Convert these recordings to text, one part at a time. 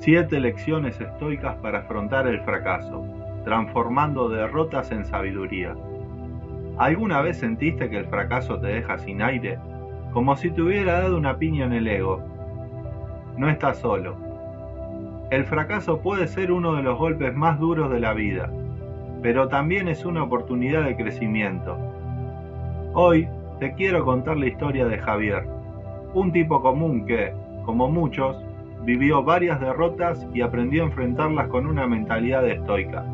7 lecciones estoicas para afrontar el fracaso, transformando derrotas en sabiduría. ¿Alguna vez sentiste que el fracaso te deja sin aire? Como si te hubiera dado una piña en el ego. No estás solo. El fracaso puede ser uno de los golpes más duros de la vida, pero también es una oportunidad de crecimiento. Hoy te quiero contar la historia de Javier, un tipo común que, como muchos, vivió varias derrotas y aprendió a enfrentarlas con una mentalidad estoica.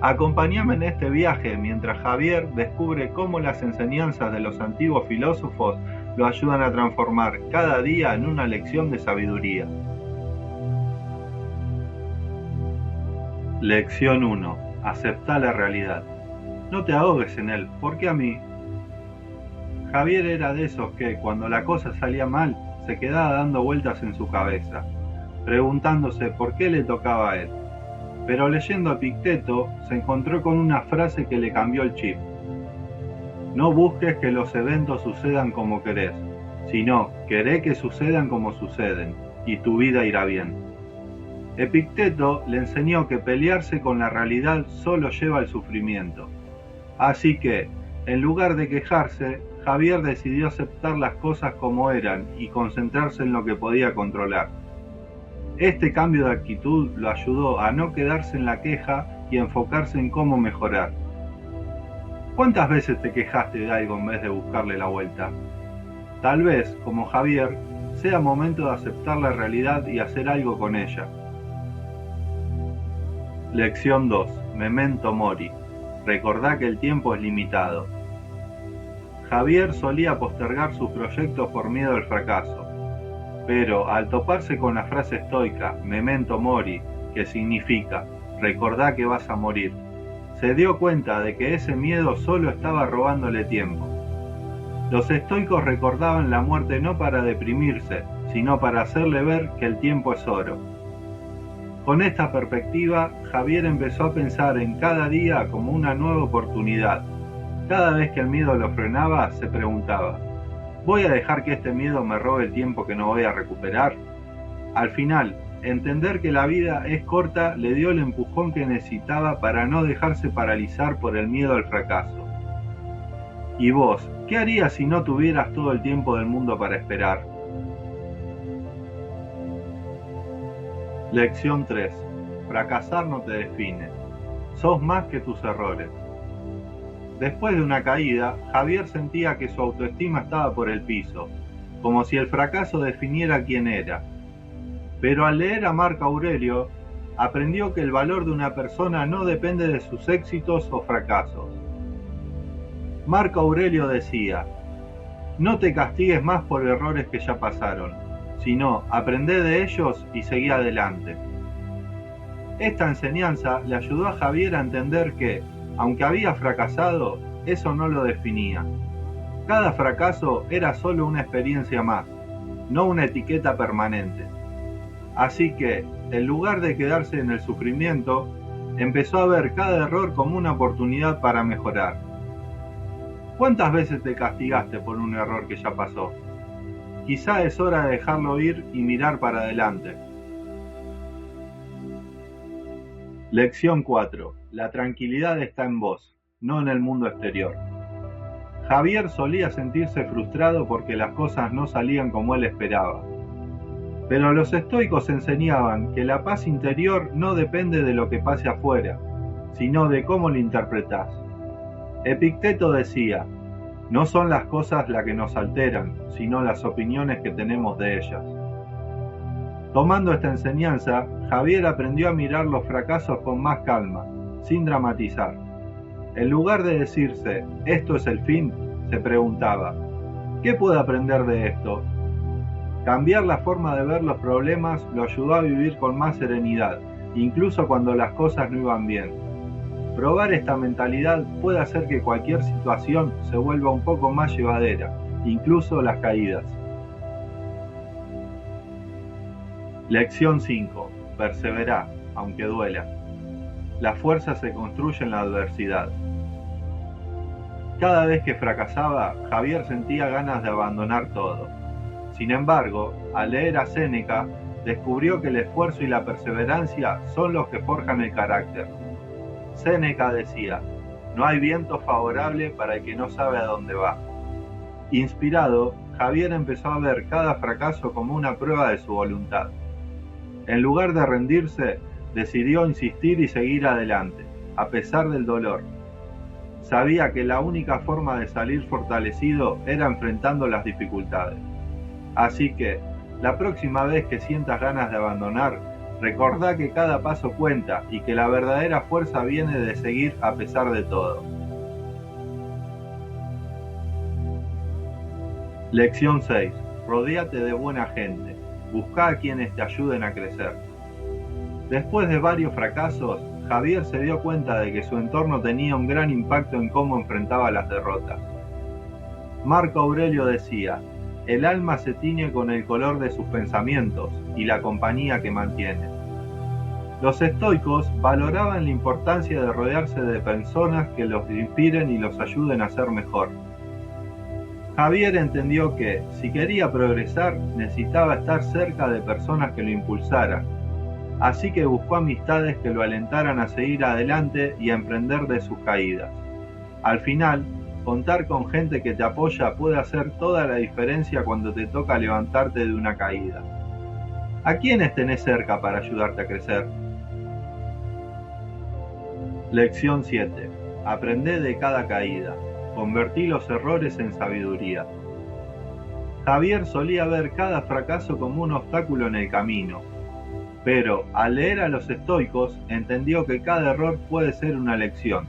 Acompáñame en este viaje mientras Javier descubre cómo las enseñanzas de los antiguos filósofos lo ayudan a transformar cada día en una lección de sabiduría. Lección 1. Acepta la realidad. No te ahogues en él, ¿por qué a mí? Javier era de esos que, cuando la cosa salía mal, se quedaba dando vueltas en su cabeza, preguntándose por qué le tocaba a él. Pero leyendo a Epicteto, se encontró con una frase que le cambió el chip. No busques que los eventos sucedan como querés, sino queré que sucedan como suceden, y tu vida irá bien. Epicteto le enseñó que pelearse con la realidad solo lleva al sufrimiento. Así que, en lugar de quejarse, Javier decidió aceptar las cosas como eran y concentrarse en lo que podía controlar. Este cambio de actitud lo ayudó a no quedarse en la queja y a enfocarse en cómo mejorar. ¿Cuántas veces te quejaste de algo en vez de buscarle la vuelta? Tal vez, como Javier, sea momento de aceptar la realidad y hacer algo con ella. Lección 2. Memento mori. Recordá que el tiempo es limitado. Javier solía postergar sus proyectos por miedo al fracaso, pero al toparse con la frase estoica memento mori, que significa recordá que vas a morir, se dio cuenta de que ese miedo solo estaba robándole tiempo. Los estoicos recordaban la muerte no para deprimirse, sino para hacerle ver que el tiempo es oro. Con esta perspectiva, Javier empezó a pensar en cada día como una nueva oportunidad. Cada vez que el miedo lo frenaba, se preguntaba, ¿voy a dejar que este miedo me robe el tiempo que no voy a recuperar? Al final, entender que la vida es corta le dio el empujón que necesitaba para no dejarse paralizar por el miedo al fracaso. ¿Y vos, qué harías si no tuvieras todo el tiempo del mundo para esperar? Lección 3. Fracasar no te define. Sos más que tus errores. Después de una caída, Javier sentía que su autoestima estaba por el piso, como si el fracaso definiera quién era. Pero al leer a Marco Aurelio, aprendió que el valor de una persona no depende de sus éxitos o fracasos. Marco Aurelio decía, no te castigues más por errores que ya pasaron, sino aprende de ellos y seguí adelante. Esta enseñanza le ayudó a Javier a entender que, aunque había fracasado, eso no lo definía. Cada fracaso era solo una experiencia más, no una etiqueta permanente. Así que, en lugar de quedarse en el sufrimiento, empezó a ver cada error como una oportunidad para mejorar. ¿Cuántas veces te castigaste por un error que ya pasó? Quizá es hora de dejarlo ir y mirar para adelante. Lección 4. La tranquilidad está en vos, no en el mundo exterior. Javier solía sentirse frustrado porque las cosas no salían como él esperaba. Pero los estoicos enseñaban que la paz interior no depende de lo que pase afuera, sino de cómo lo interpretás. Epicteto decía, no son las cosas las que nos alteran, sino las opiniones que tenemos de ellas. Tomando esta enseñanza, Javier aprendió a mirar los fracasos con más calma, sin dramatizar. En lugar de decirse, esto es el fin, se preguntaba, ¿qué puedo aprender de esto? Cambiar la forma de ver los problemas lo ayudó a vivir con más serenidad, incluso cuando las cosas no iban bien. Probar esta mentalidad puede hacer que cualquier situación se vuelva un poco más llevadera, incluso las caídas. Lección 5. Perseverá, aunque duela. La fuerza se construye en la adversidad. Cada vez que fracasaba, Javier sentía ganas de abandonar todo. Sin embargo, al leer a Séneca, descubrió que el esfuerzo y la perseverancia son los que forjan el carácter. Séneca decía: no hay viento favorable para el que no sabe a dónde va. Inspirado, Javier empezó a ver cada fracaso como una prueba de su voluntad. En lugar de rendirse, decidió insistir y seguir adelante, a pesar del dolor. Sabía que la única forma de salir fortalecido era enfrentando las dificultades. Así que, la próxima vez que sientas ganas de abandonar, recordá que cada paso cuenta y que la verdadera fuerza viene de seguir a pesar de todo. Lección 6. Rodéate de buena gente. Busca a quienes te ayuden a crecer. Después de varios fracasos, Javier se dio cuenta de que su entorno tenía un gran impacto en cómo enfrentaba las derrotas. Marco Aurelio decía: el alma se tiñe con el color de sus pensamientos y la compañía que mantiene. Los estoicos valoraban la importancia de rodearse de personas que los inspiren y los ayuden a ser mejor. Javier entendió que, si quería progresar, necesitaba estar cerca de personas que lo impulsaran. Así que buscó amistades que lo alentaran a seguir adelante y a emprender de sus caídas. Al final, contar con gente que te apoya puede hacer toda la diferencia cuando te toca levantarte de una caída. ¿A quiénes tenés cerca para ayudarte a crecer? Lección 7. Aprendé de cada caída. Convertí los errores en sabiduría. Javier solía ver cada fracaso como un obstáculo en el camino, pero al leer a los estoicos entendió que cada error puede ser una lección.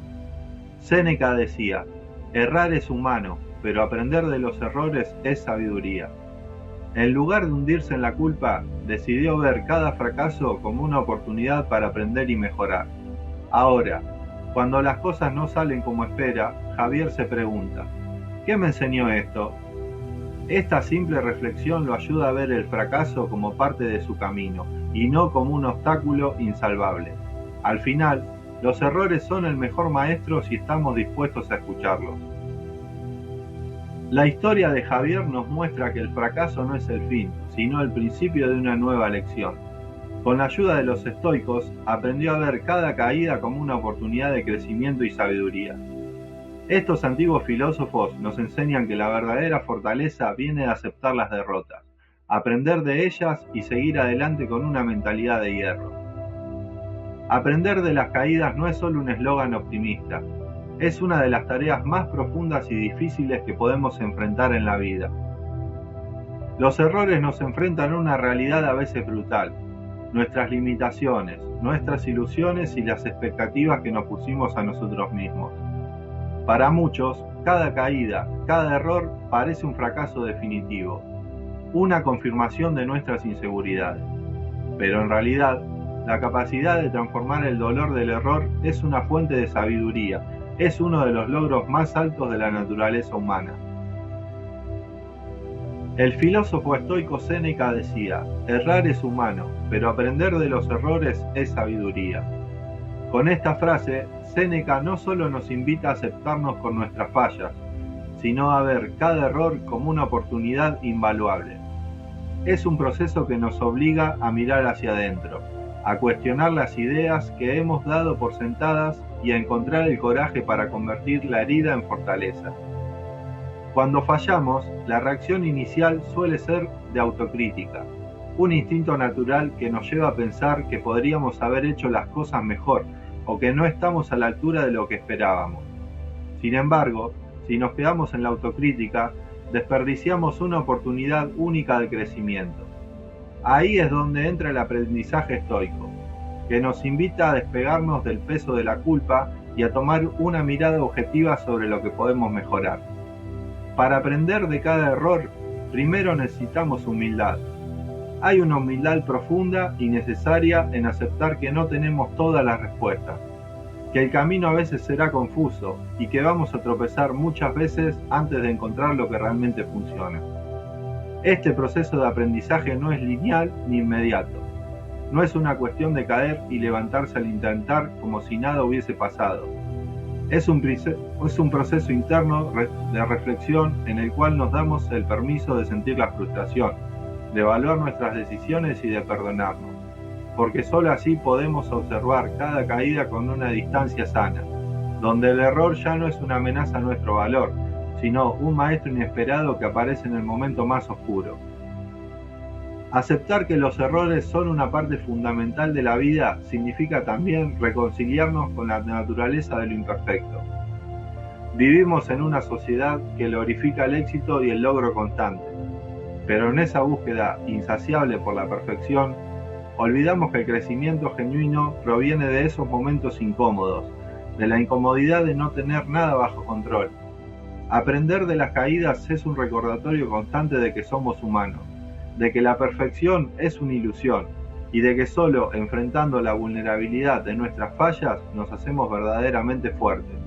Séneca decía: errar es humano, pero aprender de los errores es sabiduría. En lugar de hundirse en la culpa, decidió ver cada fracaso como una oportunidad para aprender y mejorar. Ahora, cuando las cosas no salen como espera, Javier se pregunta: ¿qué me enseñó esto? Esta simple reflexión lo ayuda a ver el fracaso como parte de su camino y no como un obstáculo insalvable. Al final, los errores son el mejor maestro si estamos dispuestos a escucharlos. La historia de Javier nos muestra que el fracaso no es el fin, sino el principio de una nueva lección. Con la ayuda de los estoicos, aprendió a ver cada caída como una oportunidad de crecimiento y sabiduría. Estos antiguos filósofos nos enseñan que la verdadera fortaleza viene de aceptar las derrotas, aprender de ellas y seguir adelante con una mentalidad de hierro. Aprender de las caídas no es solo un eslogan optimista, es una de las tareas más profundas y difíciles que podemos enfrentar en la vida. Los errores nos enfrentan a una realidad a veces brutal, nuestras limitaciones, nuestras ilusiones y las expectativas que nos pusimos a nosotros mismos. Para muchos, cada caída, cada error parece un fracaso definitivo, una confirmación de nuestras inseguridades. Pero en realidad, la capacidad de transformar el dolor del error es una fuente de sabiduría, es uno de los logros más altos de la naturaleza humana. El filósofo estoico Séneca decía: errar es humano, pero aprender de los errores es sabiduría. Con esta frase, Séneca no solo nos invita a aceptarnos con nuestras fallas, sino a ver cada error como una oportunidad invaluable. Es un proceso que nos obliga a mirar hacia adentro, a cuestionar las ideas que hemos dado por sentadas y a encontrar el coraje para convertir la herida en fortaleza. Cuando fallamos, la reacción inicial suele ser de autocrítica, un instinto natural que nos lleva a pensar que podríamos haber hecho las cosas mejor o que no estamos a la altura de lo que esperábamos. Sin embargo, si nos quedamos en la autocrítica, desperdiciamos una oportunidad única de crecimiento. Ahí es donde entra el aprendizaje estoico, que nos invita a despegarnos del peso de la culpa y a tomar una mirada objetiva sobre lo que podemos mejorar. Para aprender de cada error, primero necesitamos humildad. Hay una humildad profunda y necesaria en aceptar que no tenemos todas las respuestas, que el camino a veces será confuso y que vamos a tropezar muchas veces antes de encontrar lo que realmente funciona. Este proceso de aprendizaje no es lineal ni inmediato. No es una cuestión de caer y levantarse al intentar como si nada hubiese pasado. Es un proceso interno de reflexión en el cual nos damos el permiso de sentir la frustración, de evaluar nuestras decisiones y de perdonarnos, porque solo así podemos observar cada caída con una distancia sana, donde el error ya no es una amenaza a nuestro valor, sino un maestro inesperado que aparece en el momento más oscuro. Aceptar que los errores son una parte fundamental de la vida significa también reconciliarnos con la naturaleza de lo imperfecto. Vivimos en una sociedad que glorifica el éxito y el logro constante, pero en esa búsqueda insaciable por la perfección, olvidamos que el crecimiento genuino proviene de esos momentos incómodos, de la incomodidad de no tener nada bajo control. Aprender de las caídas es un recordatorio constante de que somos humanos, de que la perfección es una ilusión y de que solo enfrentando la vulnerabilidad de nuestras fallas nos hacemos verdaderamente fuertes.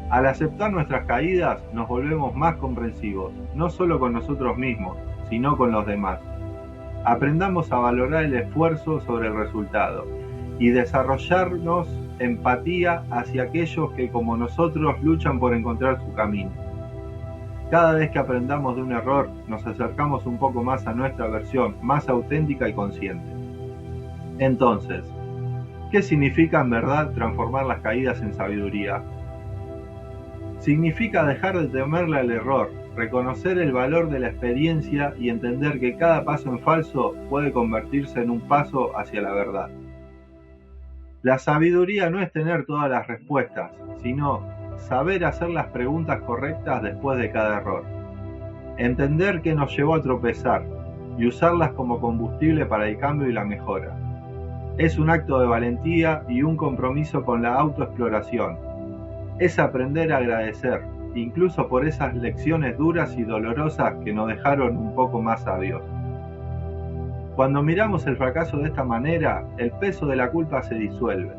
Al aceptar nuestras caídas nos volvemos más comprensivos, no solo con nosotros mismos, sino con los demás. Aprendamos a valorar el esfuerzo sobre el resultado y desarrollarnos empatía hacia aquellos que como nosotros luchan por encontrar su camino. Cada vez que aprendamos de un error, nos acercamos un poco más a nuestra versión más auténtica y consciente. Entonces, ¿qué significa en verdad transformar las caídas en sabiduría? Significa dejar de temerle al error, reconocer el valor de la experiencia y entender que cada paso en falso puede convertirse en un paso hacia la verdad. La sabiduría no es tener todas las respuestas, sino saber hacer las preguntas correctas después de cada error. Entender qué nos llevó a tropezar y usarlas como combustible para el cambio y la mejora. Es un acto de valentía y un compromiso con la autoexploración. Es aprender a agradecer, incluso por esas lecciones duras y dolorosas que nos dejaron un poco más sabios. Cuando miramos el fracaso de esta manera, el peso de la culpa se disuelve.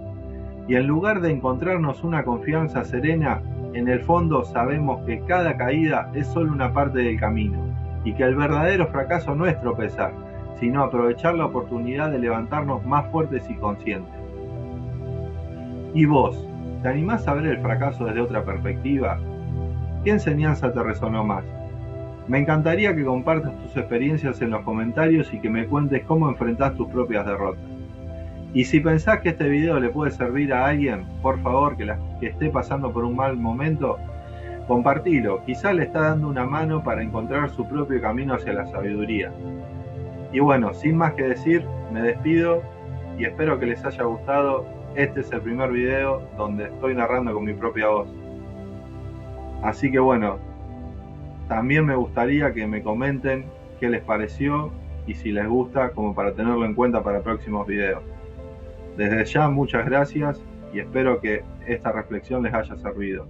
Y en lugar de encontrarnos una confianza serena, en el fondo sabemos que cada caída es solo una parte del camino y que el verdadero fracaso no es tropezar, sino aprovechar la oportunidad de levantarnos más fuertes y conscientes. ¿Y vos, te animás a ver el fracaso desde otra perspectiva? ¿Qué enseñanza te resonó más? Me encantaría que compartas tus experiencias en los comentarios y que me cuentes cómo enfrentás tus propias derrotas. Y si pensás que este video le puede servir a alguien, por favor, que esté pasando por un mal momento, compartilo. Quizá le está dando una mano para encontrar su propio camino hacia la sabiduría. Y bueno, sin más que decir, me despido y espero que les haya gustado. Este es el primer video donde estoy narrando con mi propia voz. Así que bueno, también me gustaría que me comenten qué les pareció y si les gusta, como para tenerlo en cuenta para próximos videos. Desde ya muchas gracias y espero que esta reflexión les haya servido.